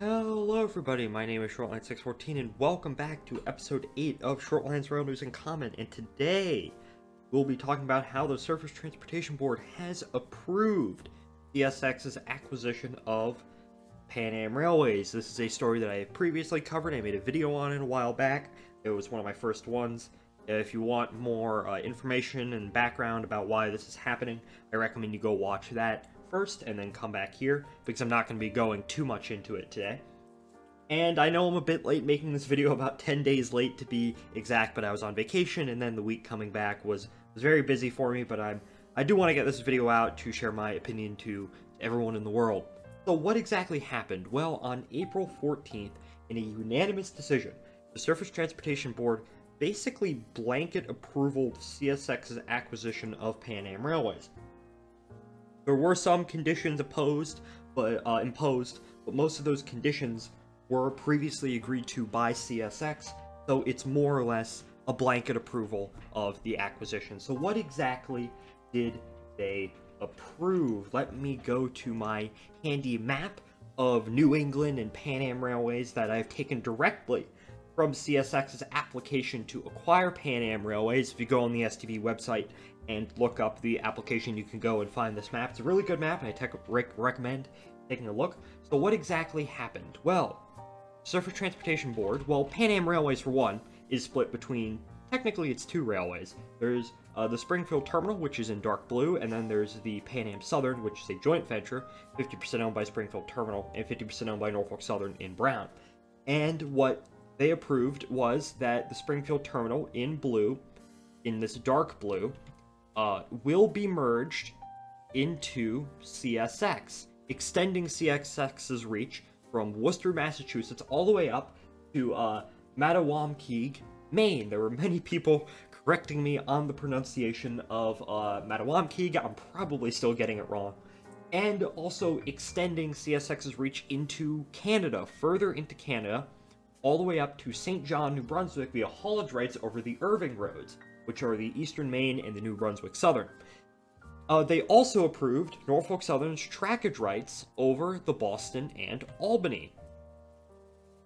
Hello everybody, my name is Shortline 614 and welcome back to episode 8 of Shortline's Rail News and Comment, and today we'll be talking about how the Surface Transportation Board has approved CSX's acquisition of Pan Am Railways. This is a story that I have previously covered. I made a video on it a while back. It was one of my first ones. If you want more information and background about why this is happening, I recommend you go watch that first and then come back here, because I'm not going to be going too much into it today. And I know I'm a bit late making this video, about 10 days late to be exact, but I was on vacation and then the week coming back was very busy for me, but I do want to get this video out to share my opinion to everyone in the world. So what exactly happened? Well, on April 14th, in a unanimous decision, the Surface Transportation Board basically blanket approval CSX's acquisition of Pan Am Railways. There were some conditions imposed, but most of those conditions were previously agreed to by CSX, so it's more or less a blanket approval of the acquisition. So what exactly did they approve? Let me go to my handy map of New England and Pan Am Railways that I've taken directly from CSX's application to acquire Pan Am Railways. If you go on the STB website and look up the application, you can go and find this map. It's a really good map, and I recommend taking a look. So what exactly happened? Well, Surface Transportation Board, well, Pan Am Railways, for one, is split between, technically it's two railways. There's the Springfield Terminal, which is in dark blue, and then there's the Pan Am Southern, which is a joint venture, 50% owned by Springfield Terminal and 50% owned by Norfolk Southern in brown. And what they approved was that the Springfield Terminal in blue, in this dark blue, will be merged into CSX, extending CSX's reach from Worcester, Massachusetts, all the way up to Mattawamkeag, Maine. There were many people correcting me on the pronunciation of Mattawamkeag. I'm probably still getting it wrong. And also extending CSX's reach into Canada, further into Canada, all the way up to St. John, New Brunswick, via haulage rights over the Irving roads, which are the Eastern Maine and the New Brunswick Southern. They also approved Norfolk Southern's trackage rights over the Boston and Albany.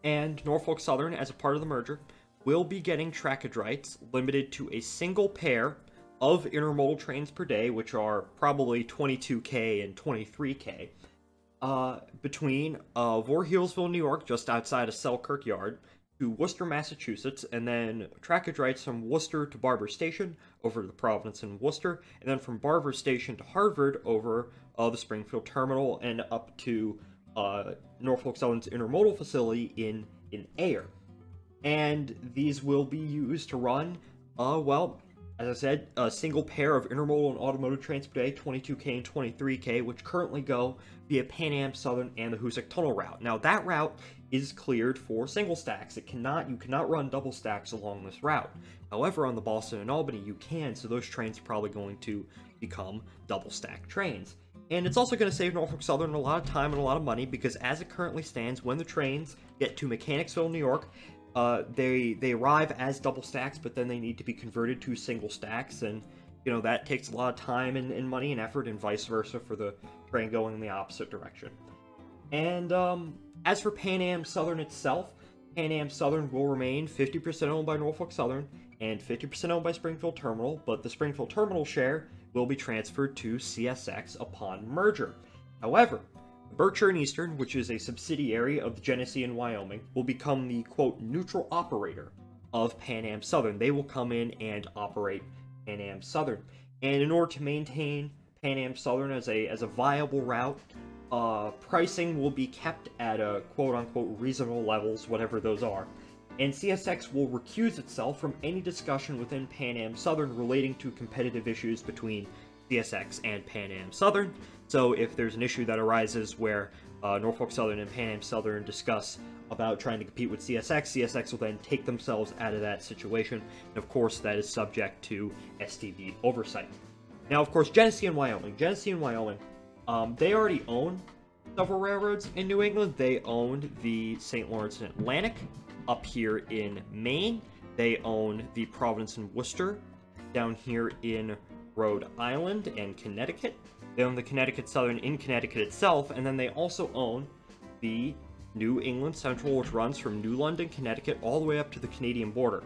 And Norfolk Southern, as a part of the merger, will be getting trackage rights limited to a single pair of intermodal trains per day, which are probably 22K and 23K, between Voorheelsville, New York, just outside of Selkirk Yard, to Worcester, Massachusetts, and then trackage rights from Worcester to Barber Station over to the Providence and Worcester, and then from Barber Station to Harvard over the Springfield Terminal and up to Norfolk Southern's intermodal facility in Ayer. And these will be used to run, well, as I said, a single pair of intermodal and automotive trains per day, 22K and 23K, which currently go via Pan Am Southern and the Hoosick Tunnel route. Now, that route is cleared for single stacks. You cannot run double stacks along this route. However, on the Boston and Albany, you can, so those trains are probably going to become double stack trains. And it's also going to save Norfolk Southern a lot of time and a lot of money, because as it currently stands, when the trains get to Mechanicsville, New York, they arrive as double stacks, but then they need to be converted to single stacks, and that takes a lot of time and money and effort, and vice versa for the train going in the opposite direction. And as for Pan Am Southern itself, Pan Am Southern will remain 50% owned by Norfolk Southern and 50% owned by Springfield Terminal, but the Springfield Terminal share will be transferred to CSX upon merger. However, Berkshire and Eastern, which is a subsidiary of the Genesee and Wyoming, will become the, quote, neutral operator of Pan Am Southern. They will come in and operate Pan Am Southern. And in order to maintain Pan Am Southern as a viable route, pricing will be kept at a quote-unquote reasonable levels, whatever those are. And CSX will recuse itself from any discussion within Pan Am Southern relating to competitive issues between CSX and Pan Am Southern. So if there's an issue that arises where Norfolk Southern and Pan Am Southern discuss about trying to compete with CSX, CSX will then take themselves out of that situation. And of course, that is subject to STB oversight. Now, of course, Genesee and Wyoming, they already own several railroads in New England. They owned the St. Lawrence and Atlantic up here in Maine. They own the Providence and Worcester down here in Rhode Island and Connecticut. They own the Connecticut Southern in Connecticut itself, and then they also own the New England Central, which runs from New London, Connecticut, all the way up to the Canadian border.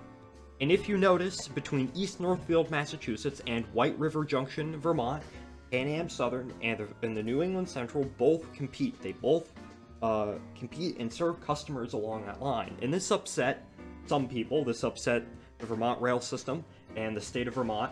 And if you notice, between East Northfield, Massachusetts, and White River Junction, Vermont, Pan Am Southern and the New England Central both compete. They both compete and serve customers along that line. And this upset some people. This upset the Vermont rail system and the state of Vermont.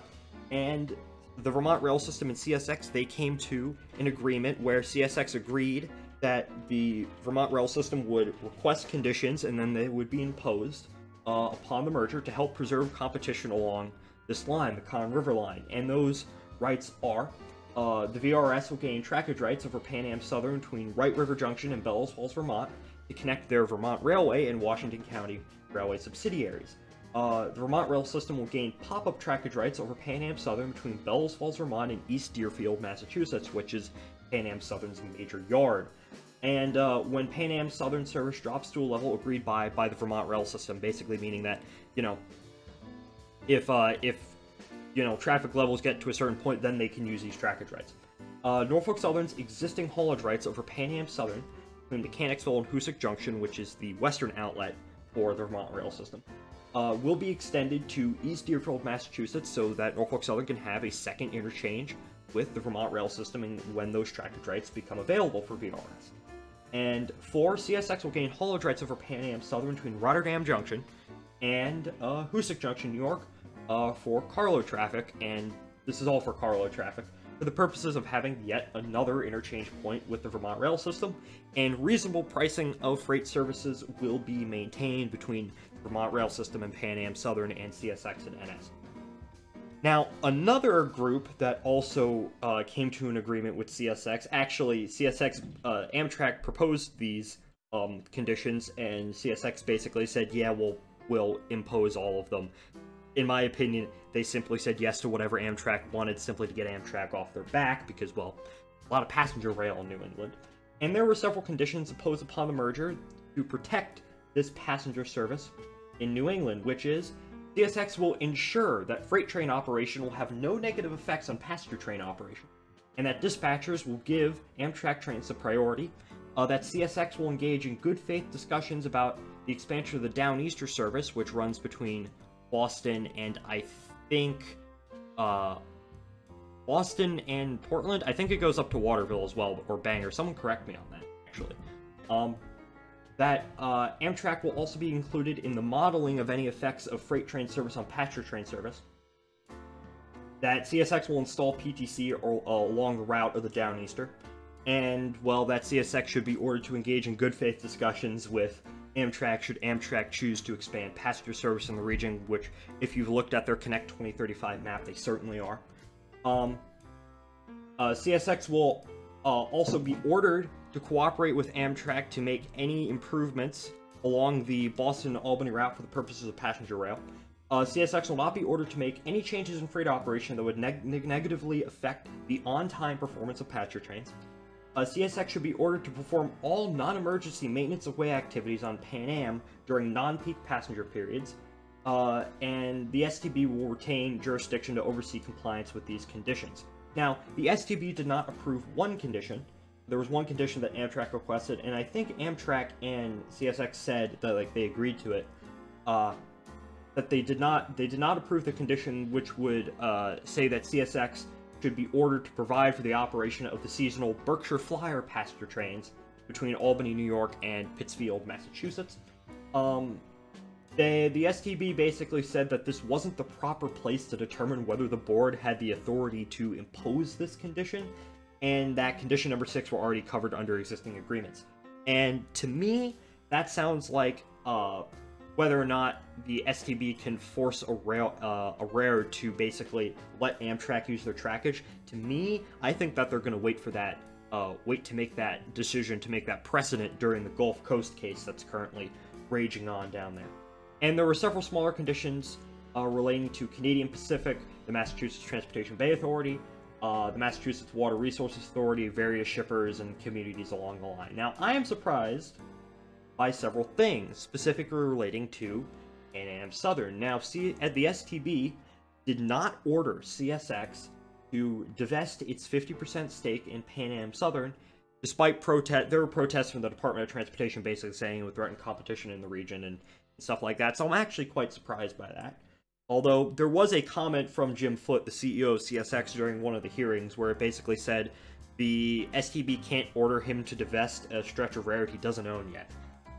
And the Vermont rail system and CSX, they came to an agreement where CSX agreed that the Vermont rail system would request conditions and then they would be imposed upon the merger to help preserve competition along this line, the Conn River line. And those rights are the VTRS will gain trackage rights over Pan Am Southern between White River Junction and Bellows Falls, Vermont, to connect their Vermont Railway and Washington County Railway subsidiaries. The Vermont rail system will gain pop-up trackage rights over Pan Am Southern between Bellows Falls, Vermont, and East Deerfield, Massachusetts, which is Pan Am Southern's major yard. And when Pan Am Southern service drops to a level agreed by the Vermont rail system, basically meaning that, if traffic levels get to a certain point, then they can use these trackage rights. Norfolk Southern's existing haulage rights over Pan Am Southern between Mechanicsville and Hoosick Junction, which is the western outlet for the Vermont rail system, will be extended to East Deerfield, Massachusetts, so that Norfolk Southern can have a second interchange with the Vermont rail system and when those trackage rights become available for VTRS. And 4, CSX will gain haulage rights over Pan Am Southern between Rotterdam Junction and Hoosick Junction, New York, for carload traffic, and this is all for carload traffic, for the purposes of having yet another interchange point with the Vermont rail system, and reasonable pricing of freight services will be maintained between the Vermont rail system and Pan Am Southern and CSX and NS. Now, another group that also came to an agreement with CSX, actually, Amtrak proposed these conditions, and CSX basically said, yeah, we'll impose all of them. In my opinion, they simply said yes to whatever Amtrak wanted, simply to get Amtrak off their back, because, well, a lot of passenger rail in New England. And there were several conditions imposed upon the merger to protect this passenger service in New England, which is CSX will ensure that freight train operation will have no negative effects on passenger train operation, and that dispatchers will give Amtrak trains the priority, that CSX will engage in good faith discussions about the expansion of the Downeaster service, which runs between Boston and I think Boston and Portland. I think it goes up to Waterville as well, or Bangor. Someone correct me on that, actually. That Amtrak will also be included in the modeling of any effects of freight train service on passenger train service. That CSX will install PTC along the route of the Downeaster. And, well, that CSX should be ordered to engage in good faith discussions with Amtrak should Amtrak choose to expand passenger service in the region, which, if you've looked at their Connect 2035 map, they certainly are. CSX will also be ordered to cooperate with Amtrak to make any improvements along the Boston-Albany route for the purposes of passenger rail. CSX will not be ordered to make any changes in freight operation that would negatively affect the on-time performance of passenger trains. CSX should be ordered to perform all non-emergency maintenance of way activities on Pan Am during non-peak passenger periods, and the STB will retain jurisdiction to oversee compliance with these conditions. Now, the STB did not approve one condition. There was one condition that Amtrak requested, and I think Amtrak and CSX said that they agreed to it. That they did not approve the condition which would say that CSX should be ordered to provide for the operation of the seasonal Berkshire Flyer passenger trains between Albany, New York, and Pittsfield, Massachusetts. The STB basically said that this wasn't the proper place to determine whether the board had the authority to impose this condition, and that condition number 6 were already covered under existing agreements. And to me, that sounds like whether or not the STB can force a railroad to basically let Amtrak use their trackage. To me, I think that they're going to wait for that, wait to make that decision, to make that precedent during the Gulf Coast case that's currently raging on down there. And there were several smaller conditions relating to Canadian Pacific, the Massachusetts Transportation Bay Authority, the Massachusetts Water Resources Authority, various shippers, and communities along the line. Now, I am surprised by several things, specifically relating to Pan Am Southern. Now, the STB did not order CSX to divest its 50% stake in Pan Am Southern despite there were protests from the Department of Transportation basically saying it would threaten competition in the region and stuff like that. So I'm actually quite surprised by that. Although there was a comment from Jim Foote, the CEO of CSX, during one of the hearings where it basically said the STB can't order him to divest a stretch of railroad he doesn't own yet.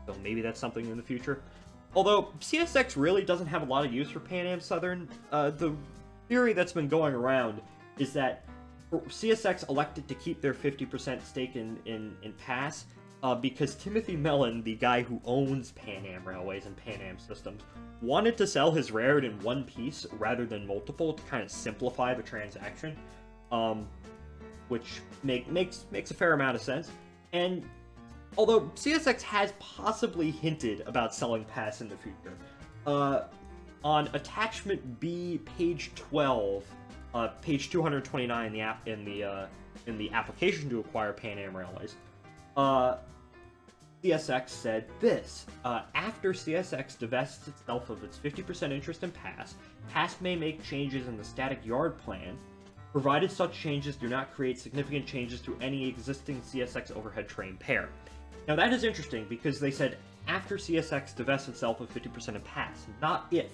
So maybe that's something in the future. Although CSX really doesn't have a lot of use for Pan Am Southern, the theory that's been going around is that CSX elected to keep their 50% stake in PASS because Timothy Mellon, the guy who owns Pan Am Railways and Pan Am Systems, wanted to sell his railroad in one piece rather than multiple to kind of simplify the transaction, which makes a fair amount of sense. And although CSX has possibly hinted about selling PASS in the future, on attachment B, page 12, page 229 in the application to acquire Pan Am Railways, CSX said this: after CSX divests itself of its 50% interest in PASS, PASS may make changes in the static yard plan, provided such changes do not create significant changes to any existing CSX overhead train pair. Now that is interesting because they said after CSX divests itself of 50% in PASS, not if.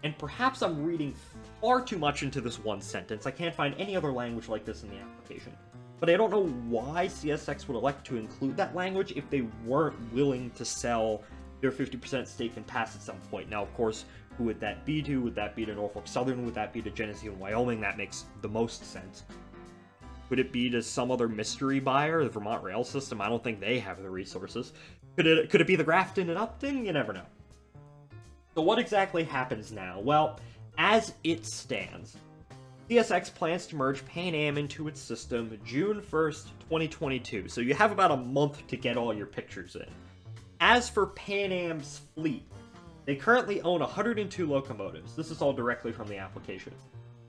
And perhaps I'm reading far too much into this one sentence. I can't find any other language like this in the application. But I don't know why CSX would elect to include that language if they weren't willing to sell their 50% stake in PASS at some point. Now, of course, who would that be to? Would that be to Norfolk Southern? Would that be to Genesee and Wyoming? That makes the most sense. Could it be to some other mystery buyer, the Vermont Rail System? I don't think they have the resources. Could it be the Grafton and Upton? You never know. So what exactly happens now? Well, as it stands, CSX plans to merge Pan Am into its system June 1st, 2022. So you have about a month to get all your pictures in. As for Pan Am's fleet, they currently own 102 locomotives. This is all directly from the application.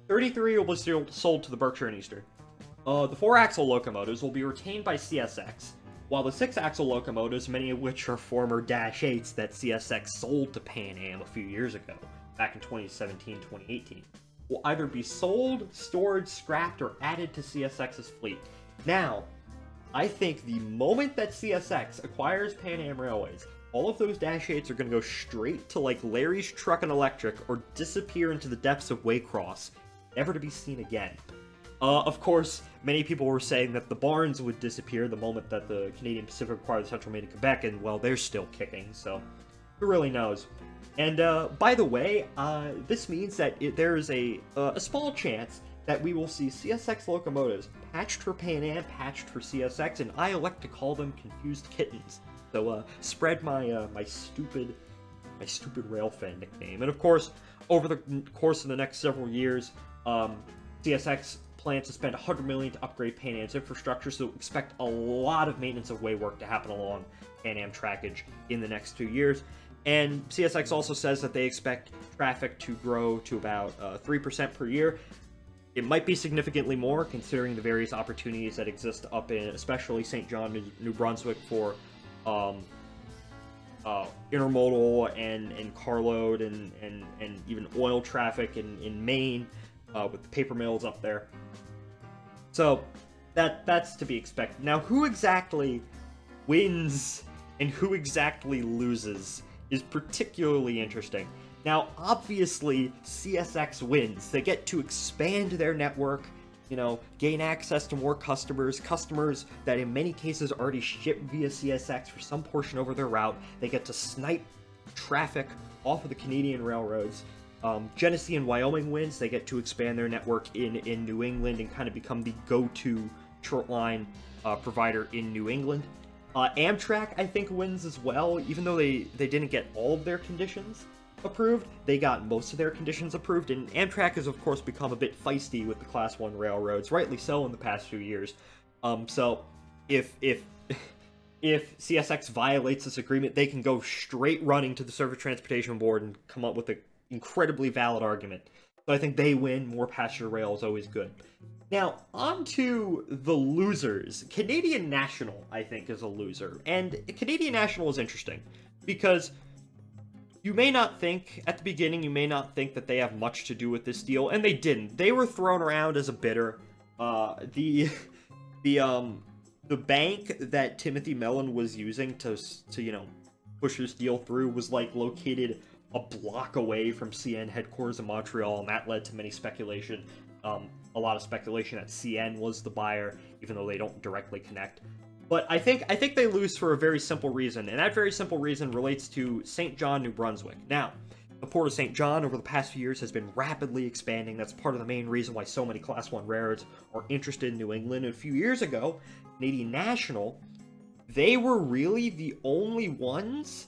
33 will be sold to the Berkshire and Eastern. The 4-axle locomotives will be retained by CSX, while the 6-axle locomotives, many of which are former Dash 8s that CSX sold to Pan Am a few years ago, back in 2017-2018, will either be sold, stored, scrapped, or added to CSX's fleet. Now, I think the moment that CSX acquires Pan Am Railways, all of those Dash 8s are going to go straight to like Larry's Truck and Electric or disappear into the depths of Waycross, never to be seen again. Of course, many people were saying that the barns would disappear the moment that the Canadian Pacific acquired the Central Maine and Quebec, and well, they're still kicking, so who really knows? And by the way, this means that there is a small chance that we will see CSX locomotives patched for Pan Am, patched for CSX, and I elect to call them confused kittens. So spread my my stupid railfan nickname. And of course, over the course of the next several years, CSX plans to spend $100 million to upgrade Pan Am's infrastructure, so expect a lot of maintenance of way work to happen along Pan Am trackage in the next 2 years. And CSX also says that they expect traffic to grow to about 3% per year. It might be significantly more, considering the various opportunities that exist up in, especially St. John, New Brunswick, for intermodal and carload and even oil traffic in Maine, with the paper mills up there. So that's to be expected. Now, who exactly wins and who exactly loses is particularly interesting. Now, obviously, CSX wins. They get to expand their network, you know, gain access to more customers that in many cases already ship via CSX for some portion over their route. They get to snipe traffic off of the Canadian railroads. Genesee and Wyoming wins. They get to expand their network in New England and kind of become the go-to shortline provider in New England. Amtrak, I think, wins as well. Even though they didn't get all of their conditions approved, they got most of their conditions approved, and Amtrak has, of course, become a bit feisty with the Class 1 railroads, rightly so in the past few years. So if CSX violates this agreement, they can go straight running to the Surface Transportation Board and come up with an incredibly valid argument. So I think they win. More passenger rail is always good. Now, on to the losers. Canadian National, I think, is a loser. And Canadian National is interesting because you may not think, at the beginning, you may not think that they have much to do with this deal, and they didn't. They were thrown around as a bidder. The the bank that Timothy Mellon was using to push this deal through was, like, located a block away from CN headquarters in Montreal, and that led to many speculation. A lot of speculation that CN was the buyer, even though they don't directly connect. But I think they lose for a very simple reason, and that very simple reason relates to St. John, New Brunswick. Now, the port of St. John over the past few years has been rapidly expanding. That's part of the main reason why so many Class 1 railroads are interested in New England. And a few years ago, Canadian National, they were really the only ones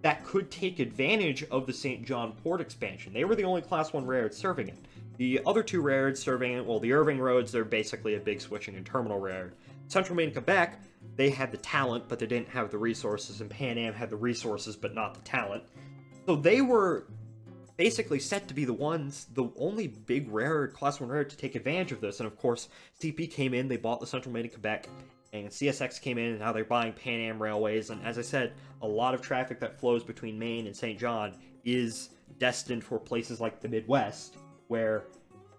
that could take advantage of the St. John port expansion. They were the only Class 1 railroad serving it. The other two railroads serving it, well, the Irving roads, they're basically a big switching and terminal railroad. Central Maine, Quebec, they had the talent, but they didn't have the resources, and Pan Am had the resources, but not the talent. So they were basically set to be the only big railroad, Class 1 railroad, to take advantage of this. And of course, CP came in, they bought the Central Maine, Quebec, and CSX came in, and now they're buying Pan Am railways. And as I said, a lot of traffic that flows between Maine and St. John is destined for places like the Midwest, where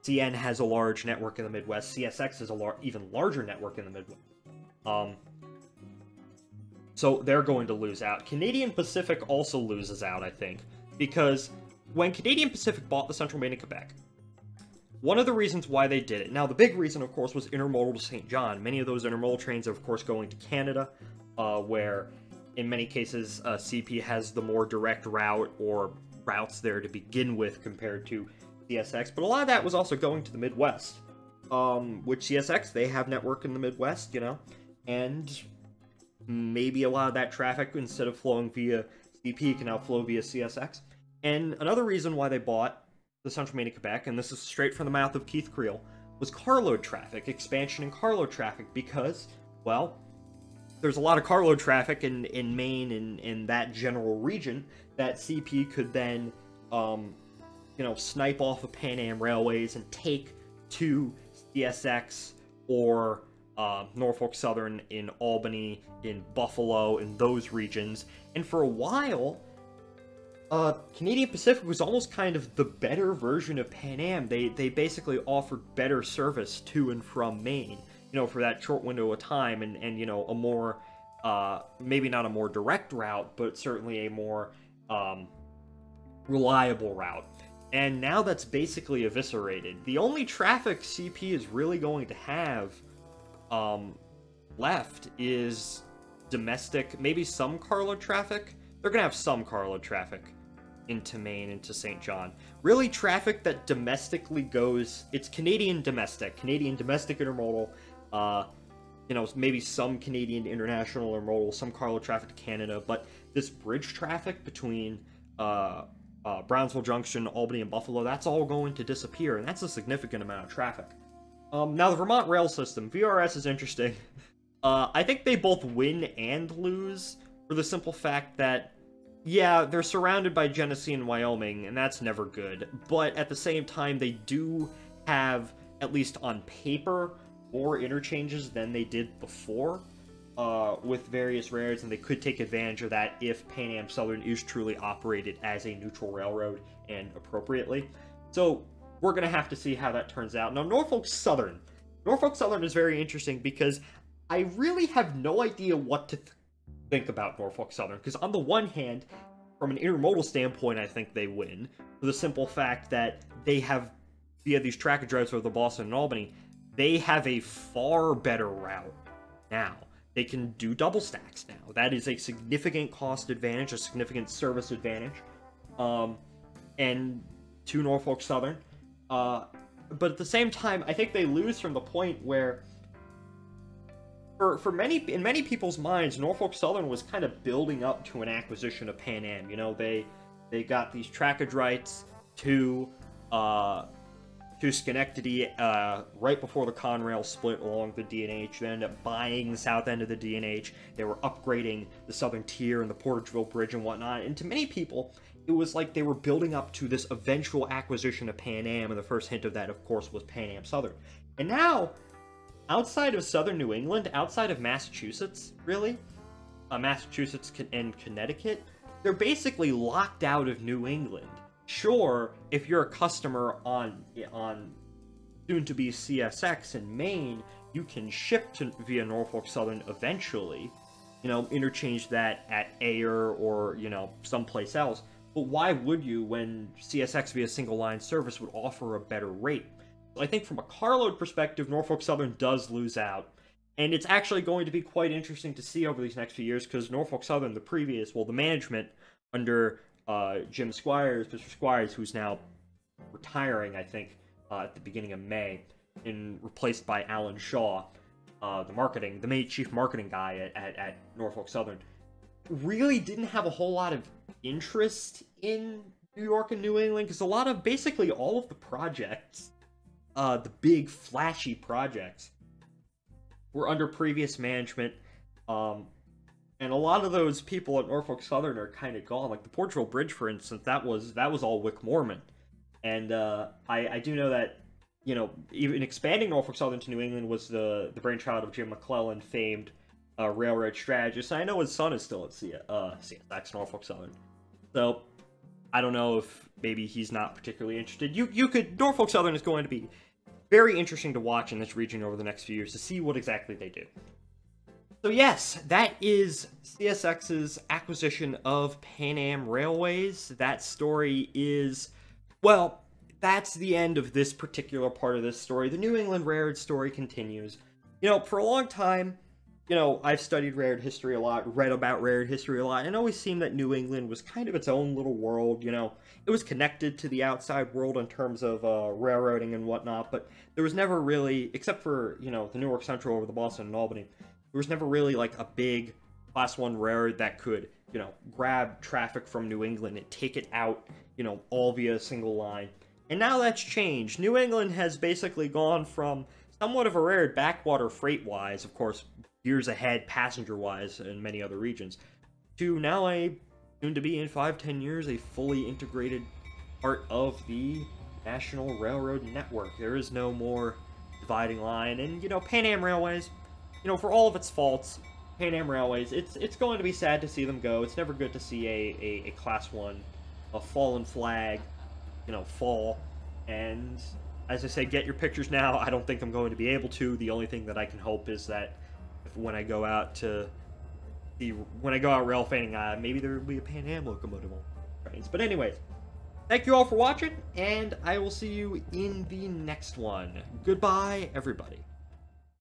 CN has a large network in the Midwest. CSX has a even larger network in the Midwest. So they're going to lose out. Canadian Pacific also loses out, I think, because when Canadian Pacific bought the Central Maine and Quebec, one of the reasons why they did it, now the big reason, of course, was intermodal to St. John. Many of those intermodal trains are, of course, going to Canada, where in many cases CP has the more direct route or routes there to begin with compared to CSX, but a lot of that was also going to the Midwest, which CSX, they have network in the Midwest, and maybe a lot of that traffic, instead of flowing via CP, can now flow via CSX. And another reason why they bought the Central Maine and Quebec, and this is straight from the mouth of Keith Creel, was carload traffic, expansion in carload traffic, because, well, there's a lot of carload traffic in Maine and in that general region that CP could then, snipe off of Pan Am railways and take to CSX or Norfolk Southern in Albany, in Buffalo, in those regions. And for a while, Canadian Pacific was almost kind of the better version of Pan Am. They basically offered better service to and from Maine, for that short window of time, and a more, maybe not a more direct route, but certainly a more reliable route. And now that's basically eviscerated. The only traffic CP is really going to have left is domestic, maybe some carload traffic. They're going to have some carload traffic into Maine, into St. John. Really, traffic that domestically goes, it's Canadian domestic intermodal, maybe some Canadian international intermodal, some carload traffic to Canada, but this bridge traffic between Brownsville Junction, Albany, and Buffalo, that's all going to disappear, and that's a significant amount of traffic. Now, the Vermont rail system, VRS is interesting. I think they both win and lose, for the simple fact that, yeah, they're surrounded by Genesee and Wyoming, and that's never good, but at the same time, they do have, at least on paper, more interchanges than they did before, with various railroads, and they could take advantage of that if Pan Am Southern is truly operated as a neutral railroad and appropriately. So we're going to have to see how that turns out. Now, Norfolk Southern is very interesting because I really have no idea what to think about Norfolk Southern, because on the one hand, from an intermodal standpoint, I think they win, for the simple fact that they have, via these trackage routes over the Boston and Albany, they have a far better route now. They can do double stacks now. That is a significant cost advantage, a significant service advantage, and to Norfolk Southern. But at the same time, I think they lose from the point where, in many people's minds, Norfolk Southern was kind of building up to an acquisition of Pan Am. They got these trackage rights to Schenectady right before the Conrail split along the D&H. They ended up buying the south end of the D&H. They were upgrading the southern tier and the Portageville Bridge and whatnot. And to many people, it was like they were building up to this eventual acquisition of Pan Am, and the first hint of that, of course, was Pan Am Southern. And now, outside of southern New England, outside of Massachusetts, really, Massachusetts and Connecticut, they're basically locked out of New England. Sure, if you're a customer on soon to be CSX in Maine, you can ship via Norfolk Southern eventually, you know, interchange that at Ayer or, you know, someplace else. But why would you when CSX via single line service would offer a better rate? So I think from a carload perspective, Norfolk Southern does lose out. And it's actually going to be quite interesting to see over these next few years, because Norfolk Southern, the management under Jim Squires, Mr. Squires, who's now retiring, I think, at the beginning of May, and replaced by Alan Shaw, the main chief marketing guy at Norfolk Southern, really didn't have a whole lot of interest in New York and New England, because basically all of the projects, the big flashy projects, were under previous management, and a lot of those people at Norfolk Southern are kind of gone. Like the Portugal Bridge, for instance, that was all Wick Moorman, and I do know that, you know, even expanding Norfolk Southern to New England was the brainchild of Jim McClellan, famed railroad strategist. I know his son is still at CSX, Norfolk Southern, so I don't know if maybe he's not particularly interested. Norfolk Southern is going to be very interesting to watch in this region over the next few years to see what exactly they do. So yes, that is CSX's acquisition of Pan Am Railways. That story is, well, that's the end of this particular part of this story. The New England railroad story continues. You know, for a long time, you know, I've studied railroad history a lot, read about railroad history a lot, and it always seemed that New England was kind of its own little world. You know, it was connected to the outside world in terms of railroading and whatnot, but there was never really, except for, you know, the Newark Central over the Boston and Albany, there was never really like a big Class 1 railroad that could, you know, grab traffic from New England and take it out, you know, all via a single line. And now that's changed. New England has basically gone from somewhat of a railroad backwater freight-wise, of course, years ahead passenger-wise in many other regions, to now soon to be in 5-10 years, a fully integrated part of the National Railroad Network. There is no more dividing line. And, you know, Pan Am Railways, you know, for all of its faults, Pan Am Railways, it's going to be sad to see them go. It's never good to see a Class 1, a fallen flag, you know, fall. And as I say, get your pictures now. I don't think I'm going to be able to. The only thing that I can hope is that when I go out rail fanning, maybe there will be a Pan Am locomotive on trains. But anyways, thank you all for watching, and I will see you in the next one. Goodbye, everybody.